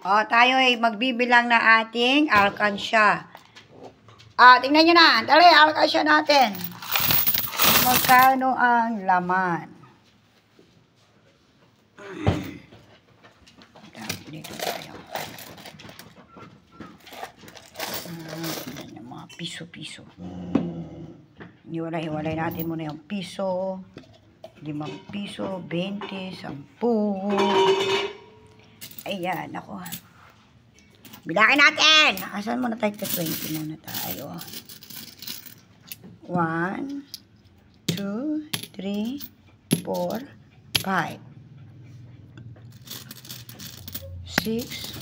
O, tayo ay magbibilang na ating alkansya. Tingnan nyo na. Dali, alkansya natin. Magkano ang laman? Dito tayo. Yung mga piso-piso. Hiwalay natin muna yung piso. 5 piso, 20, 10. Ayan, ako. Bilangin natin! Asan muna tayo? 20 muna tayo. 1, 2, 3, 4, 5, 6,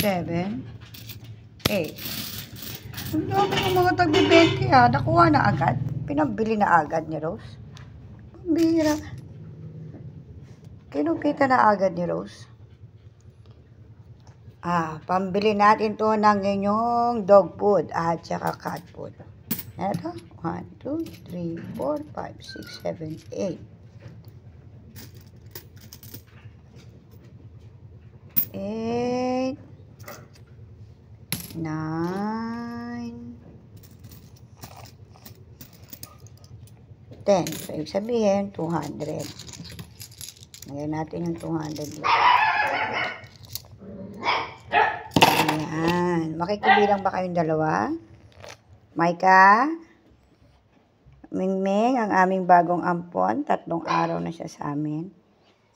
7, 8. Ang dami ng mga tagbi-20 ha. Nakuha na agad. Pinabili na agad ni Rose. Pambira. Kinukita na agad ni Rose. Pambili natin to ng inyong dog food at saka cat food. Eto, 1, 2, 3, 4, 5, 6, 7, 8. 9, 10. So, ibig sabihin, 200. Ngayon natin yung 200. Ayan. Makikibilang ba kayong dalawa? Maika? Mingming, ang aming bagong ampon. 3 araw na siya sa amin.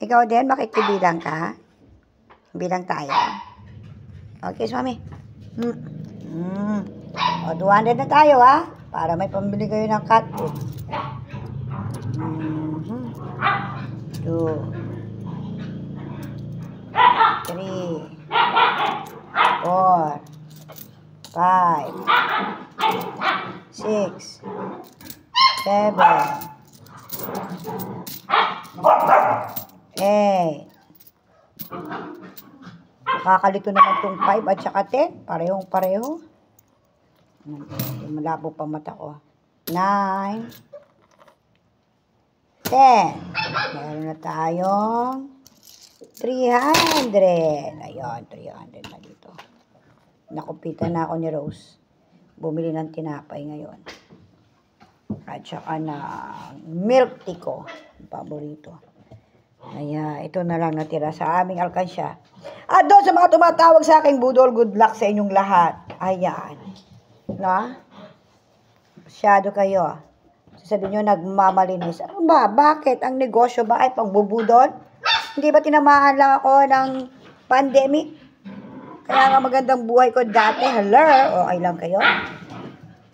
Ikaw din, makikibilang ka? Bilang tayo. Okay, Swami. 200 na tayo, ha? Para may pambili kayo ng cat food. 2, 3, 4, 5, 6, 7, 8. Nakakalito naman itong 5 at saka 10. Parehong-pareho. Malabo pa mata ko. 9, 10. Meron na tayong 300. Ayun, 300 na dito. Nakupitan na ako ni Rose. Bumili ng tinapay ngayon. At saka na milk tea ko. Paborito. Ayan, ito na lang natira sa aming alkansya. At doon sa mga tumatawag sa aking budol, good luck sa inyong lahat. Ayan. Na? Masyado kayo. Sasabihin nyo, nagmamalinis. Ano ba? Bakit? Ang negosyo ba ay pagbubudol? Hindi ba tinamaan lang ako ng pandemic? Kaya nga magandang buhay ko dati. Hello? Okay lang kayo?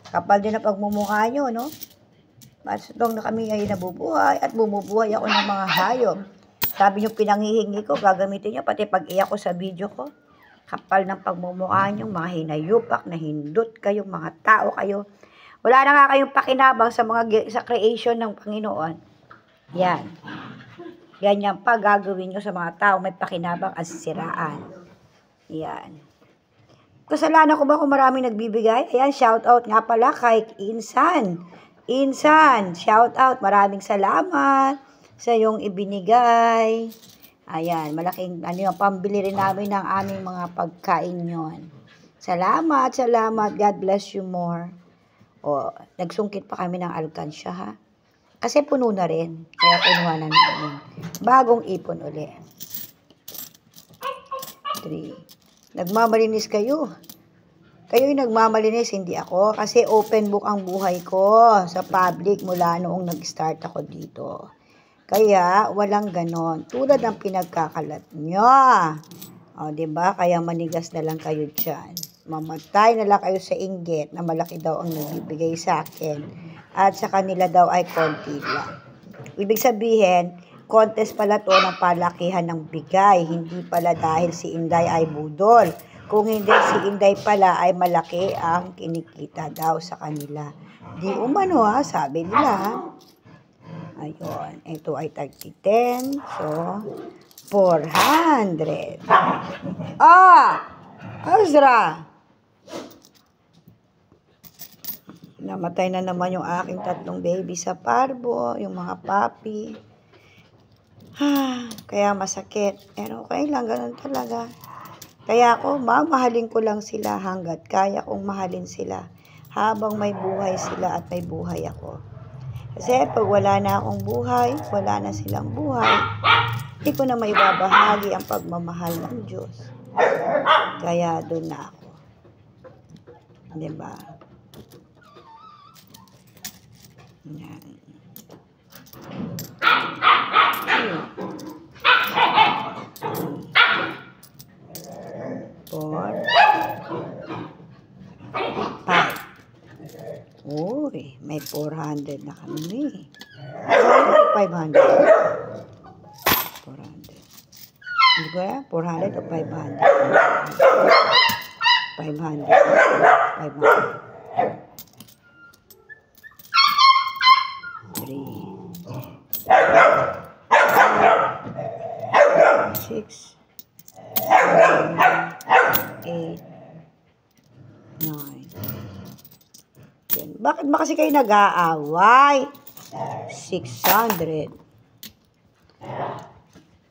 Kapal din na pagmumukha nyo, no? Mas long na kami ay nabubuhay at bumubuhay ako ng mga hayop. Sabi nyo, pinanghihingi ko, gagamitin nyo, pati pag-iyak ko sa video ko. Kapal ng pagmumukha nyo, mga hinayupak, na hindot kayo, mga tao kayo. Wala na nga kayong pakinabang sa creation ng Panginoon. Yan. Ganyan pa gagawin nyo sa mga tao, may pakinabang at siraan. Yan. Kasalanan ko ba kung maraming nagbibigay? Ayan, shout out nga pala kay Insan. Insan, shout out. Maraming salamat sa iyong ibinigay. Ayan, malaking yung pambili rin namin ng aming mga pagkain yon. Salamat, salamat. God bless you more. Nagsungkit pa kami ng alkansya, ha? Kasi puno na rin. Kaya kinuha na namin. Bagong ipon uli. 3. Nagmamalinis kayo. Kayo'y nagmamalinis, hindi ako. Kasi open book ang buhay ko sa public mula noong nag-start ako dito. Kaya, walang ganon. Tulad ng pinagkakalat nyo. Diba? Kaya manigas na lang kayo dyan. Mamatay na lang kayo sa inggit na malaki daw ang nagbibigay sa akin. At sa kanila daw ay konti lang. Ibig sabihin, contest pala to ng palakihan ng bigay. Hindi pala dahil si Inday ay budol. Kung hindi, si Inday pala ay malaki ang kinikita daw sa kanila. Di umano, ha, sabi nila. Ayun, ito ay tag-10. So, 400. Azra! Namatay na naman yung aking 3 baby sa parbo, yung mga papi. Kaya masakit. Pero okay lang, ganun talaga. Kaya ako, mamahalin ko lang sila hanggat kaya kong mahalin sila. Habang may buhay sila at may buhay ako. Kasi pag wala na akong buhay, wala na silang buhay, hindi ko na maibabahagi ang pagmamahal ng Diyos. Kaya doon na ako. Diba? Yan. Four. 5. Uy, may 400 na kami. 500. 400. Hindi ko yan, 400 o 500. 500. 500. 3. 6. 7. 8. 9. Bakit ba kasi kayo nag-aaway? 600.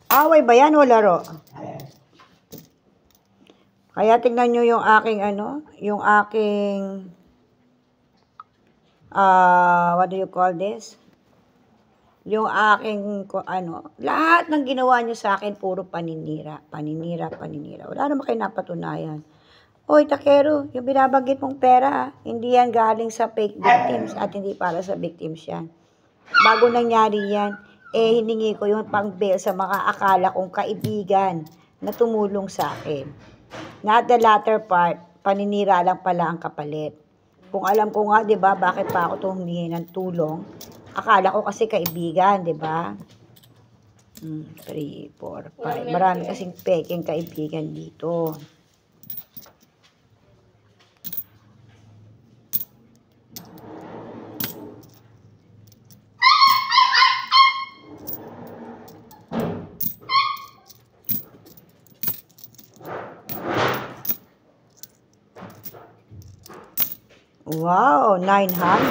Away ba yan o laro? Kaya tingnan nyo yung aking yung aking what do you call this? Yung aking lahat ng ginawa nyo sa akin puro paninira. Paninira. Wala naman kayo napatunayan. Oy, Takero, yung binabanggit mong pera, hindi yan galing sa fake victims at hindi para sa victims yan. Bago nangyari yan, hiningi ko yung pang-bail sa mga akala kong kaibigan na tumulong sa akin. Not the latter part, paninira lang pala ang kapalit. Kung alam ko nga, 'di ba, bakit pa ako humingi ng tulong? Akala ko kasi kaibigan, 'di ba? 3, 4, 5. Marami kasing peking kaibigan dito. Wow, 900.